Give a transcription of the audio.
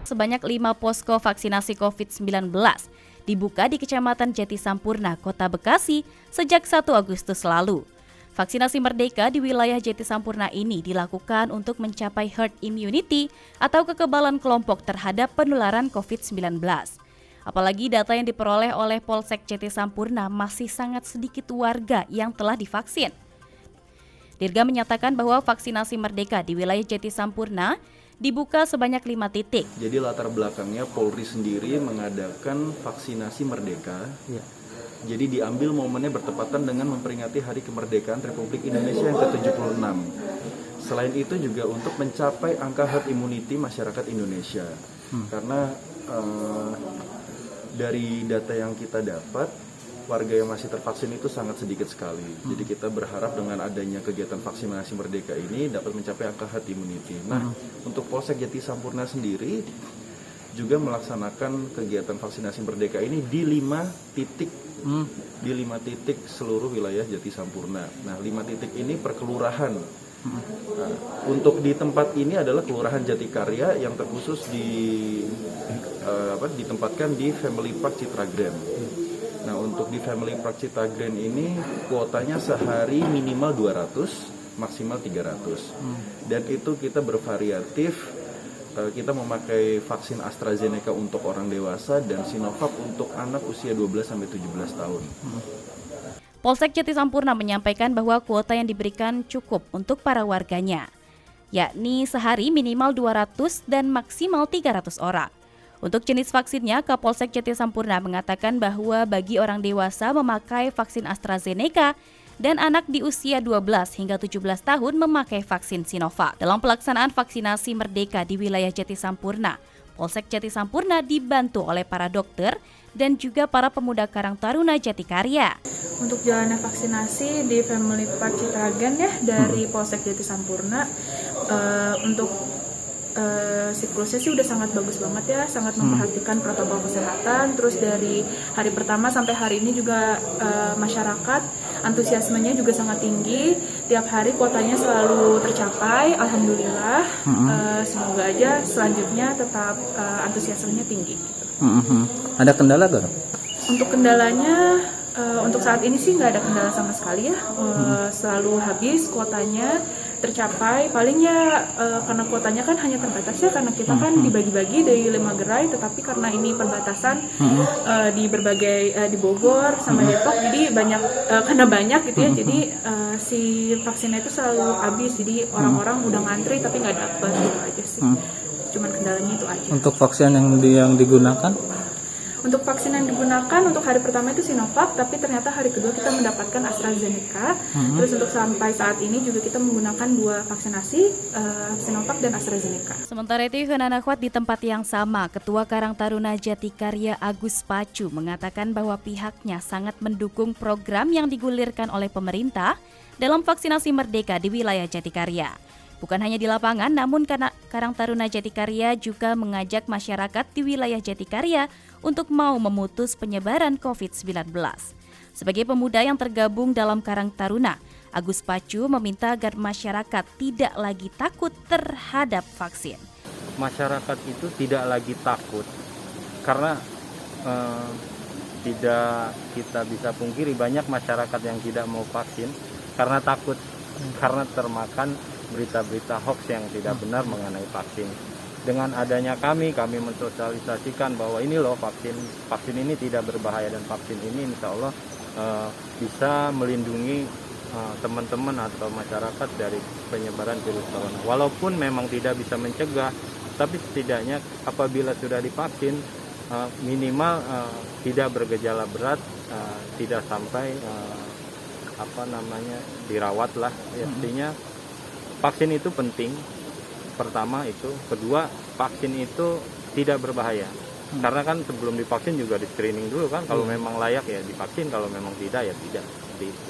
sebanyak 5 posko vaksinasi COVID-19 dibuka di Kecamatan Jatisampurna, Kota Bekasi sejak 1 Agustus lalu. Vaksinasi Merdeka di wilayah Jatisampurna ini dilakukan untuk mencapai herd immunity atau kekebalan kelompok terhadap penularan COVID-19. Apalagi data yang diperoleh oleh Polsek Jatisampurna masih sangat sedikit warga yang telah divaksin. Dirga menyatakan bahwa vaksinasi Merdeka di wilayah Jatisampurna dibuka sebanyak 5 titik. Jadi latar belakangnya Polri sendiri mengadakan vaksinasi Merdeka. Ya. Jadi diambil momennya bertepatan dengan memperingati Hari Kemerdekaan Republik Indonesia yang ke-76. Selain itu juga untuk mencapai angka herd immunity masyarakat Indonesia. Karena dari data yang kita dapat, warga yang masih tervaksin itu sangat sedikit sekali. Jadi kita berharap dengan adanya kegiatan vaksinasi Merdeka ini dapat mencapai angka herd immunity. Nah, untuk Polsek Jatisampurna sendiri juga melaksanakan kegiatan vaksinasi Merdeka ini di 5 titik. Di 5 titik seluruh wilayah Jatisampurna. Nah, 5 titik ini per kelurahan. Nah, untuk di tempat ini adalah Kelurahan Jatikarya yang terkhusus ditempatkan di Family Park Citra Grand. Nah, untuk di Family Park Citra Grand ini kuotanya sehari minimal 200, maksimal 300. Dan itu kita bervariatif, kita memakai vaksin AstraZeneca untuk orang dewasa dan Sinovac untuk anak usia 12-17 tahun. Polsek Jatisampurna menyampaikan bahwa kuota yang diberikan cukup untuk para warganya, yakni sehari minimal 200 dan maksimal 300 orang. Untuk jenis vaksinnya, Kapolsek Jatisampurna mengatakan bahwa bagi orang dewasa memakai vaksin AstraZeneca dan anak di usia 12 hingga 17 tahun memakai vaksin Sinovac. Dalam pelaksanaan vaksinasi Merdeka di wilayah Jatisampurna, Polsek Jatisampurna dibantu oleh para dokter dan juga para pemuda Karang Taruna Jatikarya. Untuk jalannya vaksinasi di Family Park Citra Grand ya dari Polsek Jatisampurna, untuk siklusnya sih udah sangat bagus banget ya, sangat memperhatikan protokol kesehatan. Terus dari hari pertama sampai hari ini juga masyarakat antusiasmenya juga sangat tinggi. Tiap hari kuotanya selalu tercapai, alhamdulillah. Semoga aja selanjutnya tetap antusiasmenya tinggi. Ada kendala gak? Untuk kendalanya, untuk saat ini sih nggak ada kendala sama sekali ya. Selalu habis kuotanya, tercapai. Palingnya karena kuotanya kan hanya terbatas ya, karena kita kan dibagi-bagi dari 5 gerai, tetapi karena ini perbatasan di berbagai di Bogor sama Depok, jadi banyak karena banyak gitu ya, jadi si vaksinnya itu selalu habis, jadi orang-orang udah ngantri tapi nggak dapet gitu aja sih. Cuman kendalanya itu aja. Untuk vaksin yang digunakan? Untuk vaksin yang digunakan untuk hari pertama itu Sinovac, tapi ternyata hari kedua kita mendapatkan AstraZeneca. Terus untuk sampai saat ini juga kita menggunakan 2 vaksinasi, Sinovac dan AstraZeneca. Sementara itu, Yohanan Akhwat di tempat yang sama, Ketua Karang Taruna Jatikarya Agus Pacu mengatakan bahwa pihaknya sangat mendukung program yang digulirkan oleh pemerintah dalam vaksinasi Merdeka di wilayah Jatikarya. Bukan hanya di lapangan, namun Karang Taruna Jatikarya juga mengajak masyarakat di wilayah Jatikarya untuk mau memutus penyebaran COVID-19. Sebagai pemuda yang tergabung dalam Karang Taruna, Agus Pacu meminta agar masyarakat tidak lagi takut terhadap vaksin. Masyarakat itu tidak lagi takut karena tidak kita bisa pungkiri banyak masyarakat yang tidak mau vaksin karena takut, karena termakan berita-berita hoax yang tidak benar mengenai vaksin. Dengan adanya kami mensosialisasikan bahwa ini loh vaksin ini tidak berbahaya, dan vaksin ini insya Allah bisa melindungi teman-teman atau masyarakat dari penyebaran virus corona. Walaupun memang tidak bisa mencegah, tapi setidaknya apabila sudah divaksin minimal tidak bergejala berat, tidak sampai dirawat lah. Artinya vaksin itu penting, pertama itu. Kedua, vaksin itu tidak berbahaya. Karena kan sebelum divaksin juga di screening dulu kan, kalau memang layak ya divaksin, kalau memang tidak ya tidak. Seperti itu.